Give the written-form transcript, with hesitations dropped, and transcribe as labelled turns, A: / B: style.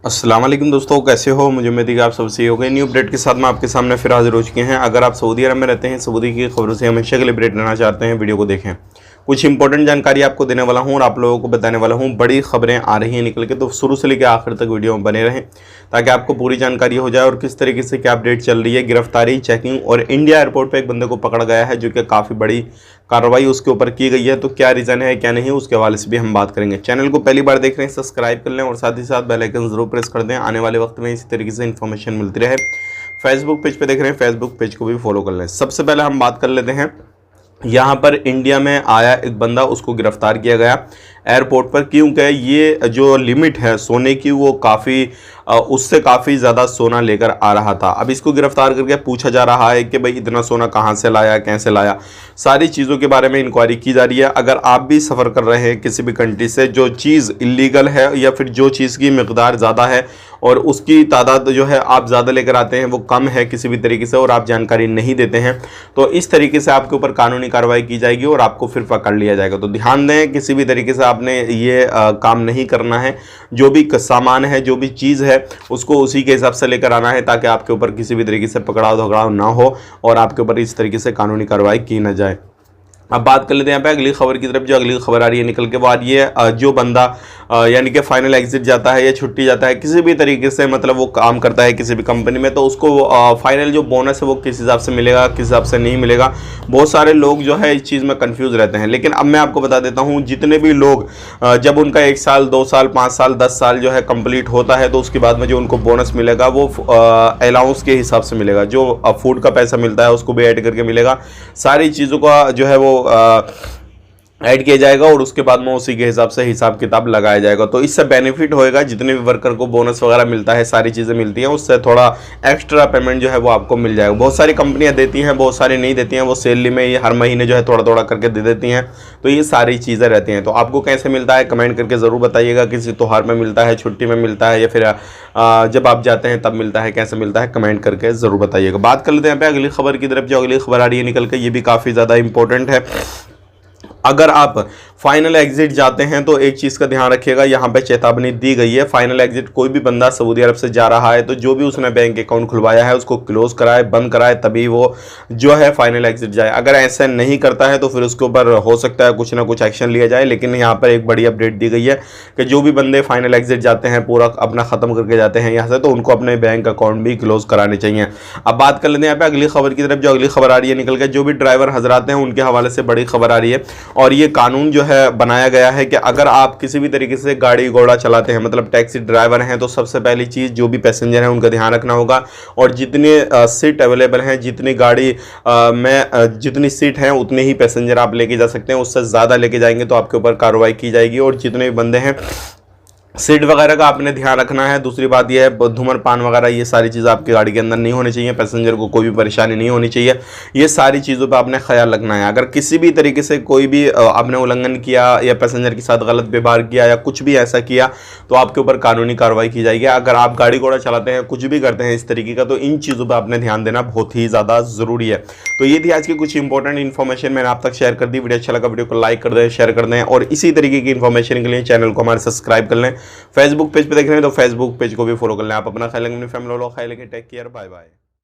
A: अस्सलाम वालेकुम दोस्तों, कैसे हो? मुझे उम्मीद है कि आप सब सही हो गए। न्यू अपडेट के साथ मैं आपके सामने फिर हाजिर हो चुके हैं। अगर आप सऊदी अरब में रहते हैं, सऊदी की खबरों से हमेशा के लिए अपडेट रहना चाहते हैं, वीडियो को देखें। कुछ इंपॉर्टेंट जानकारी आपको देने वाला हूं और आप लोगों को बताने वाला हूं। बड़ी खबरें आ रही हैं निकल के, तो शुरू से लेकर आखिर तक वीडियो में बने रहें ताकि आपको पूरी जानकारी हो जाए और किस तरीके से क्या अपडेट चल रही है। गिरफ्तारी, चेकिंग और इंडिया एयरपोर्ट पर एक बंदे को पकड़ा गया है जो कि काफ़ी बड़ी कार्रवाई उसके ऊपर की गई है। तो क्या रीज़न है क्या नहीं, उसके हवाले से भी हम बात करेंगे। चैनल को पहली बार देख रहे हैं, सब्सक्राइब कर लें और साथ ही साथ बेल आइकन जरूर प्रेस कर दें। आने वाले वक्त में इसी तरीके से इन्फॉर्मेशन मिलती रहे। फेसबुक पेज पे देख रहे हैं, फेसबुक पेज को भी फॉलो कर लें। सबसे पहले हम बात कर लेते हैं, यहाँ पर इंडिया में आया एक बंदा, उसको गिरफ्तार किया गया एयरपोर्ट पर, क्योंकि ये जो लिमिट है सोने की वो काफ़ी उससे काफ़ी ज़्यादा सोना लेकर आ रहा था। अब इसको गिरफ्तार करके पूछा जा रहा है कि भाई इतना सोना कहाँ से लाया, कैसे लाया, सारी चीज़ों के बारे में इंक्वायरी की जा रही है। अगर आप भी सफ़र कर रहे हैं किसी भी कंट्री से, जो चीज़ इलीगल है या फिर जो चीज़ की मिकदार ज़्यादा है और उसकी तादाद जो है आप ज़्यादा लेकर आते हैं वो कम है किसी भी तरीके से और आप जानकारी नहीं देते हैं, तो इस तरीके से आपके ऊपर कानूनी कार्रवाई की जाएगी और आपको फिर पकड़ लिया जाएगा। तो ध्यान दें, किसी भी तरीके से आपने ये काम नहीं करना है। जो भी सामान है, जो भी चीज़ है, उसको उसी के हिसाब से लेकर आना है ताकि आपके ऊपर किसी भी तरीके से पकड़ाव धकड़ाव ना हो और आपके ऊपर इस तरीके से कानूनी कार्रवाई की ना जाए। अब बात कर लेते हैं यहाँ पे अगली खबर की तरफ। जो अगली खबर आ रही है निकल के, वो आ रही है जो बंदा यानी कि फाइनल एग्जिट जाता है या छुट्टी जाता है, किसी भी तरीके से मतलब वो काम करता है किसी भी कंपनी में, तो उसको फाइनल जो बोनस है वो किस हिसाब से मिलेगा, किस हिसाब से नहीं मिलेगा। बहुत सारे लोग जो है इस चीज़ में कंफ्यूज रहते हैं। लेकिन अब मैं आपको बता देता हूँ, जितने भी लोग जब उनका 1 साल 2 साल 5 साल 10 साल जो है कंप्लीट होता है, तो उसके बाद में जो उनको बोनस मिलेगा वो अलाउंस के हिसाब से मिलेगा। जो फूड का पैसा मिलता है उसको भी ऐड करके मिलेगा। सारी चीज़ों का जो है वो ऐड किया जाएगा और उसके बाद में उसी के हिसाब से हिसाब किताब लगाया जाएगा। तो इससे बेनिफिट होएगा, जितने भी वर्कर को बोनस वगैरह मिलता है, सारी चीज़ें मिलती हैं, उससे थोड़ा एक्स्ट्रा पेमेंट जो है वो आपको मिल जाएगा। बहुत सारी कंपनियां देती हैं, बहुत सारी नहीं देती हैं, वो सैलरी में ये हर महीने जो है थोड़ा थोड़ा करके दे देती हैं। तो ये सारी चीज़ें रहती हैं। तो आपको कैसे मिलता है कमेंट करके ज़रूर बताइएगा। किसी त्यौहार में मिलता है, छुट्टी में मिलता है, या फिर जब आप जाते हैं तब मिलता है, कैसे मिलता है कमेंट करके ज़रूर बताइएगा। बात कर लेते हैं यहाँ पे अगली खबर की तरफ। जो अगली खबर आ रही है निकल के, ये भी काफ़ी ज़्यादा इंपॉर्टेंट है। अगर आप फाइनल एग्जिट जाते हैं तो एक चीज़ का ध्यान रखिएगा, यहाँ पे चेतावनी दी गई है। फाइनल एग्जिट कोई भी बंदा सऊदी अरब से जा रहा है तो जो भी उसने बैंक अकाउंट खुलवाया है उसको क्लोज कराए, बंद कराए, तभी वो जो है फाइनल एग्जिट जाए। अगर ऐसा नहीं करता है तो फिर उसके ऊपर हो सकता है कुछ ना कुछ एक्शन लिया जाए। लेकिन यहाँ पर एक बड़ी अपडेट दी गई है कि जो भी बंदे फाइनल एग्जिट जाते हैं, पूरा अपना ख़त्म करके जाते हैं यहाँ से, तो उनको अपने बैंक अकाउंट भी क्लोज कराने चाहिए। अब बात कर लेते हैं यहाँ पे अगली खबर की तरफ। जो अगली खबर आ रही है निकल के, जो भी ड्राइवर हजरात हैं उनके हवाले से बड़ी खबर आ रही है और ये कानून जो है बनाया गया है कि अगर आप किसी भी तरीके से गाड़ी घोड़ा चलाते हैं, मतलब टैक्सी ड्राइवर हैं, तो सबसे पहली चीज़ जो भी पैसेंजर हैं उनका ध्यान रखना होगा और जितने सीट अवेलेबल हैं, जितनी गाड़ी में जितनी सीट हैं उतने ही पैसेंजर आप लेके जा सकते हैं। उससे ज़्यादा लेके जाएंगे तो आपके ऊपर कार्रवाई की जाएगी। और जितने भी बंदे हैं, सीट वगैरह का आपने ध्यान रखना है। दूसरी बात यह है, धूम्रपान वगैरह ये सारी चीज़ें आपकी गाड़ी के अंदर नहीं होनी चाहिए। पैसेंजर को कोई भी परेशानी नहीं होनी चाहिए। ये सारी चीज़ों पे आपने ख्याल रखना है। अगर किसी भी तरीके से कोई भी आपने उल्लंघन किया या पैसेंजर के साथ गलत व्यवहार किया या कुछ भी ऐसा किया तो आपके ऊपर कानूनी कार्रवाई की जाएगी। अगर आप गाड़ी घोड़ा चलाते हैं, कुछ भी करते हैं इस तरीके का, तो इन चीज़ों पर आपने ध्यान देना बहुत ही ज़्यादा ज़रूरी है। तो ये थी आज की कुछ इंपॉर्टेंट इन्फॉर्मेशन, मैंने आप तक शेयर कर दी। वीडियो अच्छा लगा वीडियो को लाइक कर दें, शेयर कर दें और इसी तरीके की इन्फॉर्मेशन के लिए चैनल को हमारे सब्सक्राइब कर लें। फेसबुक पेज पे देख रहे हैं तो फेसबुक पेज को भी फॉलो कर लें। आप अपना ख्याल रखें, अपनी फैमिली वालों का ख्याल रखें। Take care, bye bye.